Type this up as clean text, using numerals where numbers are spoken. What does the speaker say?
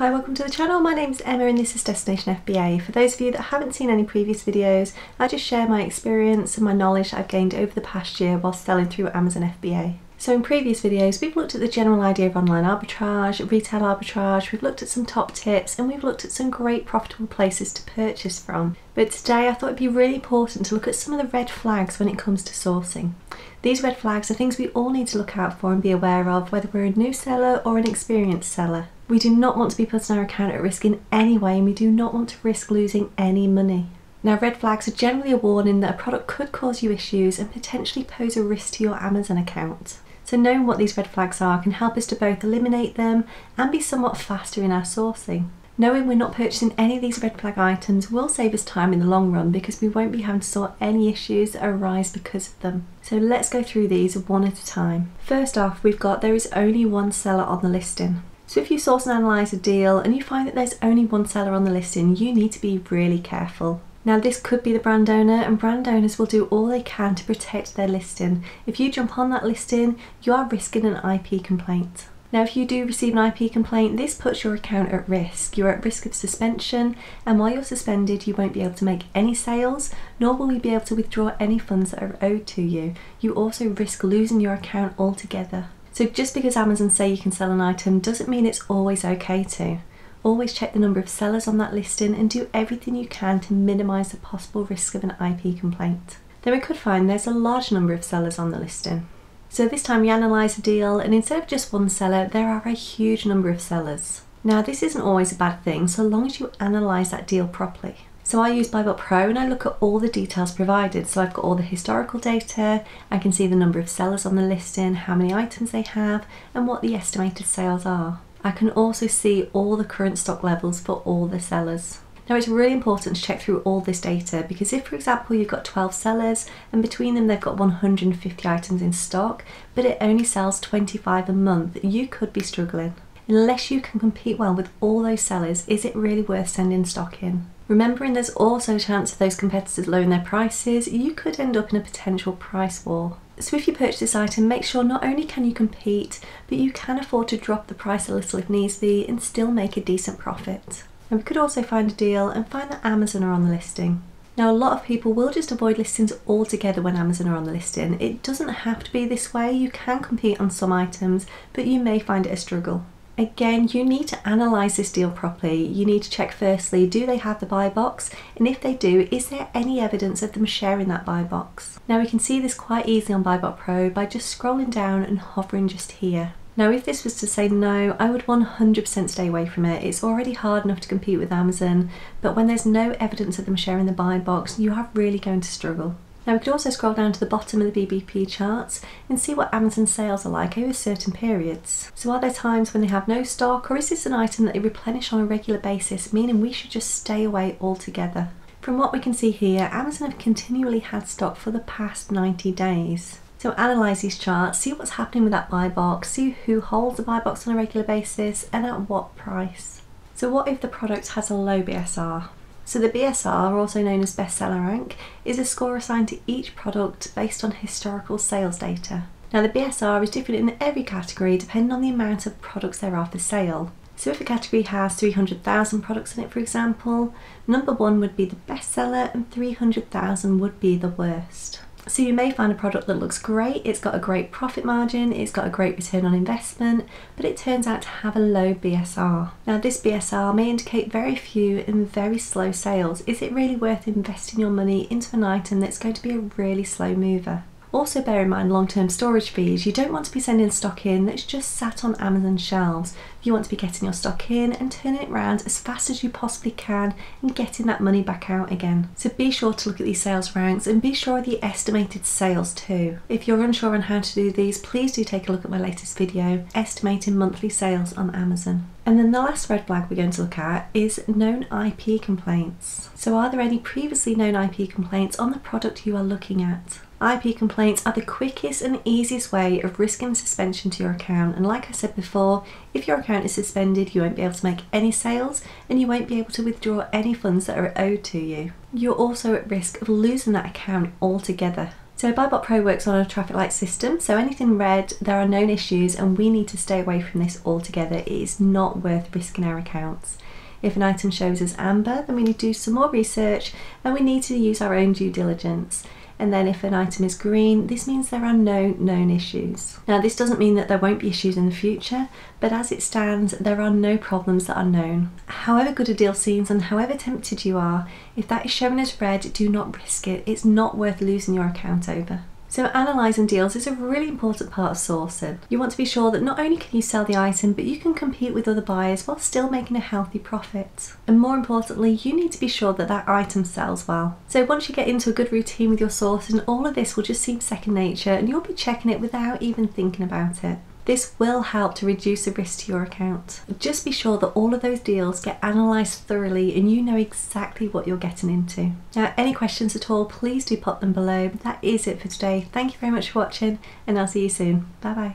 Hi, welcome to the channel. My name's Emma and this is Destination FBA. For those of you that haven't seen any previous videos, I just share my experience and my knowledge that I've gained over the past year while selling through Amazon FBA. So in previous videos, we've looked at the general idea of online arbitrage, retail arbitrage, we've looked at some top tips, and we've looked at some great profitable places to purchase from. But today I thought it'd be really important to look at some of the red flags when it comes to sourcing. These red flags are things we all need to look out for and be aware of, whether we're a new seller or an experienced seller. We do not want to be putting our account at risk in any way, and we do not want to risk losing any money. Now, red flags are generally a warning that a product could cause you issues and potentially pose a risk to your Amazon account. So knowing what these red flags are can help us to both eliminate them and be somewhat faster in our sourcing. Knowing we're not purchasing any of these red flag items will save us time in the long run because we won't be having to sort any issues that arise because of them. So let's go through these one at a time. First off, we've got there is only one seller on the listing. So if you source and analyse a deal and you find that there's only one seller on the listing, you need to be really careful. Now this could be the brand owner, and brand owners will do all they can to protect their listing. If you jump on that listing, you are risking an IP complaint. Now if you do receive an IP complaint, this puts your account at risk. You're at risk of suspension, and while you're suspended you won't be able to make any sales, nor will you be able to withdraw any funds that are owed to you. You also risk losing your account altogether. So just because Amazon say you can sell an item doesn't mean it's always okay to. Always check the number of sellers on that listing and do everything you can to minimise the possible risk of an IP complaint. Then we could find there's a large number of sellers on the listing. So this time we analyse a deal, and instead of just one seller, there are a huge number of sellers. Now this isn't always a bad thing so long as you analyse that deal properly. So I use BuyBot Pro and I look at all the details provided. So I've got all the historical data, I can see the number of sellers on the listing, how many items they have, and what the estimated sales are. I can also see all the current stock levels for all the sellers. Now it's really important to check through all this data because if, for example, you've got 12 sellers and between them they've got 150 items in stock, but it only sells 25 a month, you could be struggling. Unless you can compete well with all those sellers, is it really worth sending stock in? Remembering there's also a chance of those competitors lowering their prices, you could end up in a potential price war. So if you purchase this item, make sure not only can you compete, but you can afford to drop the price a little if needs be and still make a decent profit. And we could also find a deal and find that Amazon are on the listing. Now a lot of people will just avoid listings altogether when Amazon are on the listing. It doesn't have to be this way, you can compete on some items, but you may find it a struggle. Again, you need to analyse this deal properly. You need to check firstly, do they have the buy box? And if they do, is there any evidence of them sharing that buy box? Now we can see this quite easily on BuyBot Pro by just scrolling down and hovering just here. Now if this was to say no, I would 100% stay away from it. It's already hard enough to compete with Amazon, but when there's no evidence of them sharing the buy box, you are really going to struggle. Now we could also scroll down to the bottom of the BBP charts and see what Amazon sales are like over certain periods. So are there times when they have no stock, or is this an item that they replenish on a regular basis, meaning we should just stay away altogether? From what we can see here, Amazon have continually had stock for the past 90 days. So analyse these charts, see what's happening with that buy box, see who holds the buy box on a regular basis and at what price. So what if the product has a low BSR? So the BSR, also known as bestseller rank, is a score assigned to each product based on historical sales data. Now the BSR is different in every category depending on the amount of products there are for sale. So if a category has 300,000 products in it, for example, number 1 would be the bestseller and 300,000 would be the worst. So you may find a product that looks great, it's got a great profit margin, it's got a great return on investment, but it turns out to have a low BSR. Now this BSR may indicate very few and very slow sales. Is it really worth investing your money into an item that's going to be a really slow mover? Also bear in mind long-term storage fees. You don't want to be sending stock in that's just sat on Amazon shelves. You want to be getting your stock in and turning it around as fast as you possibly can and getting that money back out again. So be sure to look at these sales ranks and be sure of the estimated sales too. If you're unsure on how to do these, please do take a look at my latest video, estimating monthly sales on Amazon. And then the last red flag we're going to look at is known IP complaints. So are there any previously known IP complaints on the product you are looking at? IP complaints are the quickest and easiest way of risking suspension to your account, and like I said before, if your account is suspended you won't be able to make any sales and you won't be able to withdraw any funds that are owed to you. You're also at risk of losing that account altogether. So BuyBot Pro works on a traffic light system, so anything red, there are known issues and we need to stay away from this altogether. It is not worth risking our accounts. If an item shows as amber, then we need to do some more research and we need to use our own due diligence. And then if an item is green, this means there are no known issues. Now this doesn't mean that there won't be issues in the future, but as it stands, there are no problems that are known. However good a deal seems and however tempted you are, if that is shown as red, do not risk it. It's not worth losing your account over. So analysing deals is a really important part of sourcing. You want to be sure that not only can you sell the item, but you can compete with other buyers while still making a healthy profit. And more importantly, you need to be sure that that item sells well. So once you get into a good routine with your sourcing, all of this will just seem second nature and you'll be checking it without even thinking about it. This will help to reduce the risk to your account. Just be sure that all of those deals get analysed thoroughly and you know exactly what you're getting into. Now, any questions at all, please do pop them below. But that is it for today. Thank you very much for watching and I'll see you soon. Bye bye.